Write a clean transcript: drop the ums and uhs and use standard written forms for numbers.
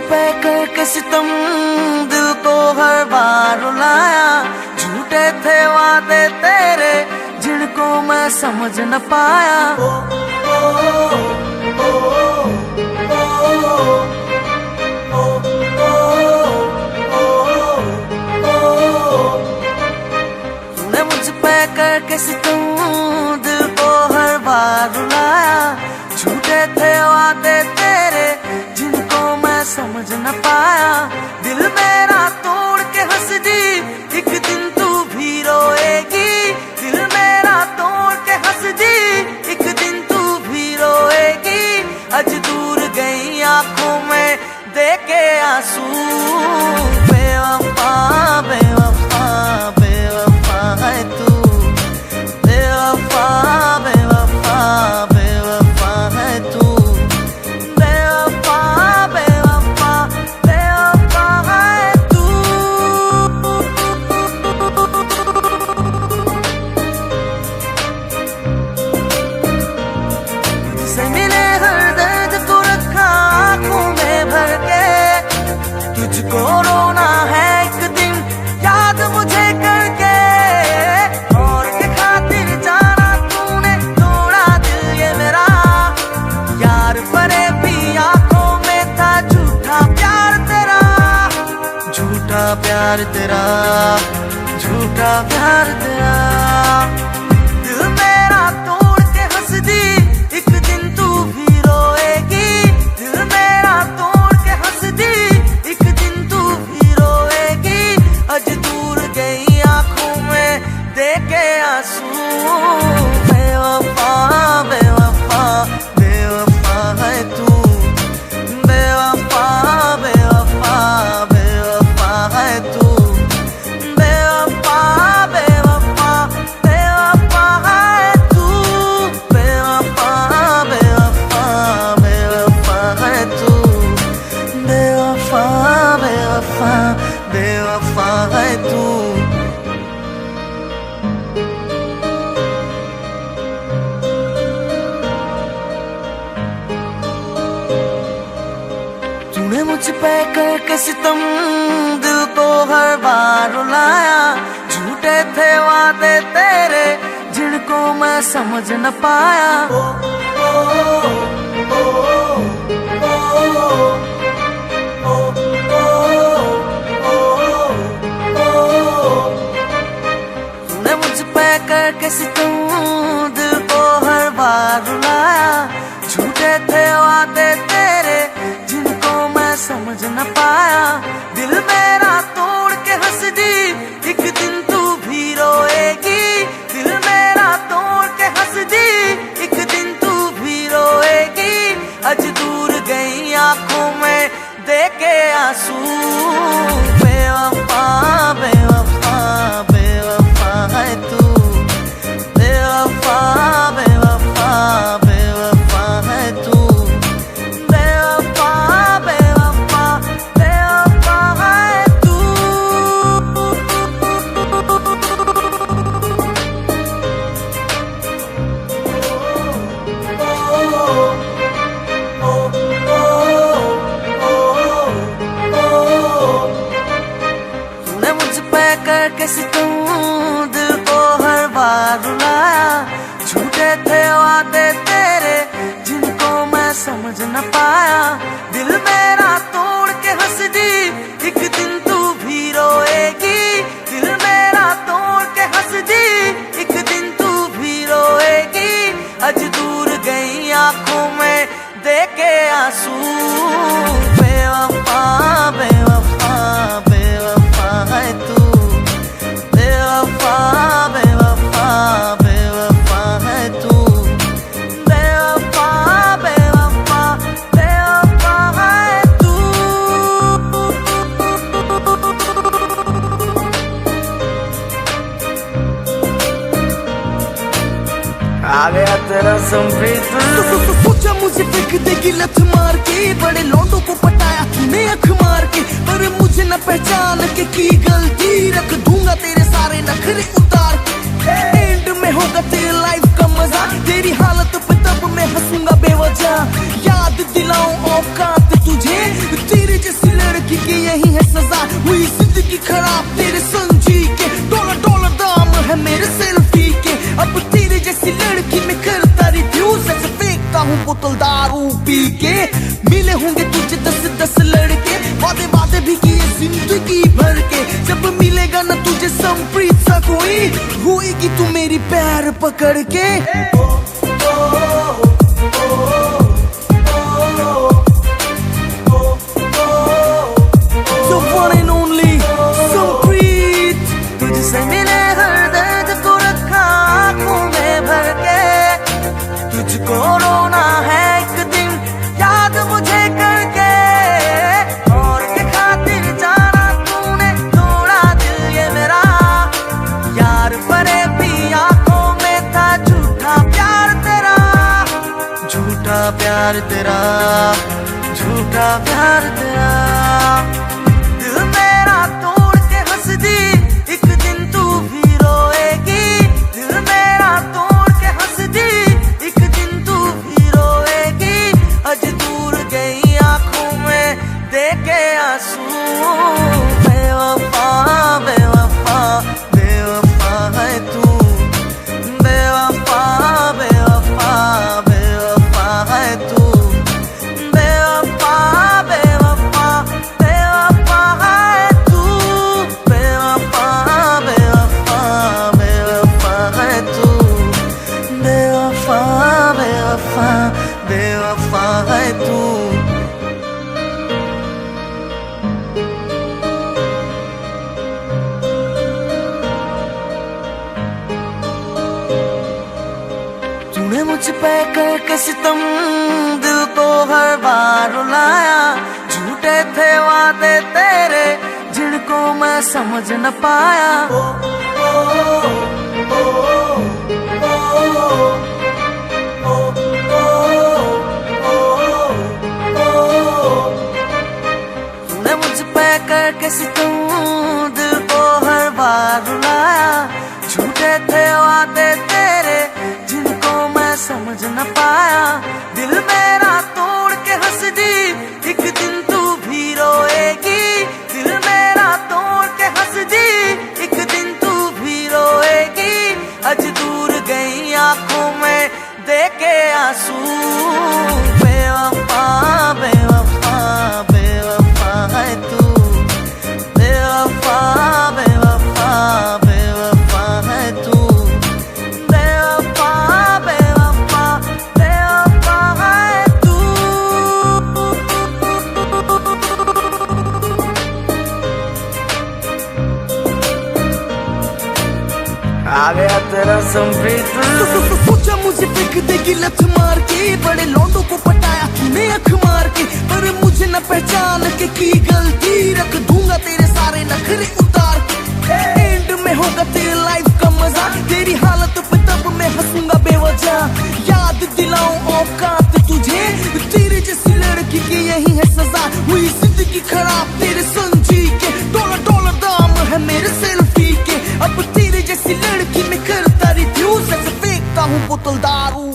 पे करके सितम दिल को हर बार रुलाया। झूठे थे वादे तेरे जिनको मैं समझ न पाया। तूने मुझ पे करके सितम दिल को हर बार रुलाया। झूठे थे वादे तेरे जिनको मैं समझ न पाया। दिल मेरा तोड़ के हंस दी एक दिन तू भी रोएगी। दिल मेरा तोड़ के हंस दी एक दिन तू भी रोएगी। आज दूर गई आंखों में देके आंसू। बेवफा बेवफा बेवफा है तू। बेवफा बेवफा बेवफा है तू। बेवफा बेवफा बेवफा है तू। तुझसे मिले हर दर्द को रखा आंखों में भर के। तुझको रोना है एक दिन याद मुझे करके। और के खातिर जाना तूने तोड़ा दिल ये मेरा। यार परे भी आंखों में था झूठा प्यार तेरा। झूठा प्यार तेरा झूठा प्यार तेरा। दिल मेरा तोड़ के हंस दी एक दिन तू भी रोएगी। दिल मेरा तोड़ के हंस दी एक दिन तू भी रोएगी। आज दूर गई आंखों में देके आंसू। बेवफा बेवफा बेवफा है तू। बेवफा बेवफा बेवफा है तू। बेवफा बेवफा बेवफा है तू। बेवफा बेवफा बेवफा है तू। बेवफा बेवफा बेवफा है तू। तूने मुझ पे करके सितम दिल को हर बार रुलाया। झूठे थे वादे तेरे जिनको मैं समझ न पाया। तूने मुझ पे करके सितम दिल को हर बार रुलाया। झूठे थे वादे तेरे जिनको मैं समझ न पाया। दिल मेरा तोड़ के हंस दी एक दिन तू भी रोएगी। दिल मेरा तोड़ के हंस दी एक दिन तू भी रोएगी। आज दूर गई आंखों में देके आंसू। बेवफा बेवफा बेवफा है तू। बेवफा बेवफा बेवफा है तू। बेवफा बेवफा बेवफा है तू। तूने मुझ पे करके सितम दिल को हर बार रुलाया। झूठे थे वादे तेरे जिनको मैं समझ न पाया। दिल मेरा तोड़ के हंस दी एक दिन तू भी रोएगी। दिल मेरा तोड़ के हंस दी एक दिन तू भी रोएगी। आज दूर गई आंखों में देके आंसू। बेवफा बेवफा बेवफा है तू। बेवफा बेवफा बेवफा है तू। बेवफा बेवफा बेवफा है तू। आ गया तेरा संप्रीत। पूछा मुझे फेंक देगी लत मार के। बड़े लौंडों को पटाया तूने अख मार के। पर मुझे न पहचान के की गलती। रख दूंगा तेरे सारे नखरे उतार के। एंड में होगा तेरे लाइफ का मजा। तेरी हालत पे तब मैं हंसूंगा बेवजह। याद दिलाऊं औकात तुझे तेरे जैसे समप्रीत सा कोई होएगी तू मेरी पैर पकड़ के। The one and only समप्रीत। तुझसे मिले हर दर्द को रखा आंखों में भर के, तुझको रोना है एक दिन याद मुझे करके, और के खातिर जाना तूने तोड़ा दिल ये मेरा, यार परे भी आंखों में था झूठा प्यार तेरा, झूठा प्यार तेरा, झूठा प्यार तेरा। दिल मेरा तोड़ के हंस दी, एक दिन तू भी रोएगी, दिल मेरा तोड़ के हंस दी, एक दिन तू भी रोएगी, आज दूर गई आंखों में देखे आंसू, बेवफा बेवफा बेवफा है तू, बेवफा बेवफा बेवफा है तू, बेवफा बेवफा बेवफा है तू, बेवफा बेवफा बेवफा है तू, बेवफा बेवफा बेवफा है तू। तूने मुझ पे करके सितम दिल को हर बार रुलाया, झूठे थे वादे तेरे जिनको मैं समझ न पाया। तूने मुझ पे करके सितम दिल को हर बार रुलाया, झूठे थे वादे तेरे जिनको मैं समझ न पाया। दिल मेरा तोड़ के हंस दी, एक दिन तू भी रोएगी, दिल मेरा तोड़ के हंस दी, एक दिन तू भी रोएगी, आज दूर गई आंखों में देखे आंसू, बेवफा बेवफा बेवफा है तू, बेवफा बेवफा बेवफा है तू, बेवफा बेवफा बेवफा है तू। आ गया तेरा समप्रीत। सोचा मुझे फेंक देगी लत मार के, बड़े लौंडों को पटाया तूने अख मार के, पर मुझे न पहचान के की गलती, रख दूंगा तेरे सारे नखरे उतार के, एंड में होगा तेरे लाइफ का मजा, तेरी हालत पे तब मैं हंसूंगा बेवजह, याद दिलाऊं औकात तुझे, तेरे जैसी लड़की की यही है सजा, हुई जिंदगी खराब तेरे संजी के, डॉलर डॉलर दाम है मेरे सेल्फी के, अब तेरे जैसी लड़की में करता रिव्यूज, ऐसे फेंकता हूँ बोतल दारू